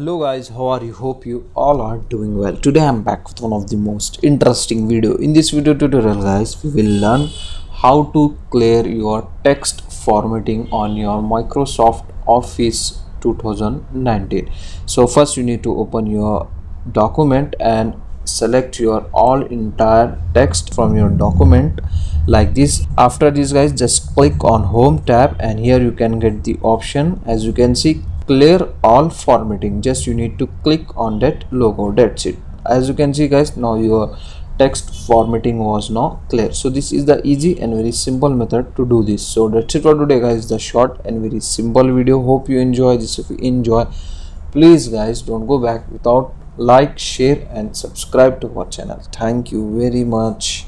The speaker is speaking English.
Hello guys, how are you? Hope you all are doing well. Today I'm back with one of the most interesting video. In this video tutorial guys, we will learn how to clear your text formatting on your Microsoft Office 2019. So first you need to open your document and select your all entire text from your document like this. After this guys, just click on home tab and here you can get the option. As you can see, clear all formatting. Just you need to click on that logo. That's it. As you can see guys, now your text formatting was now clear. So this is the easy and very simple method to do this. So that's it for today guys, the short and very simple video. Hope you enjoy this. If you enjoy, please guys don't go back without like, share and subscribe to our channel. Thank you very much.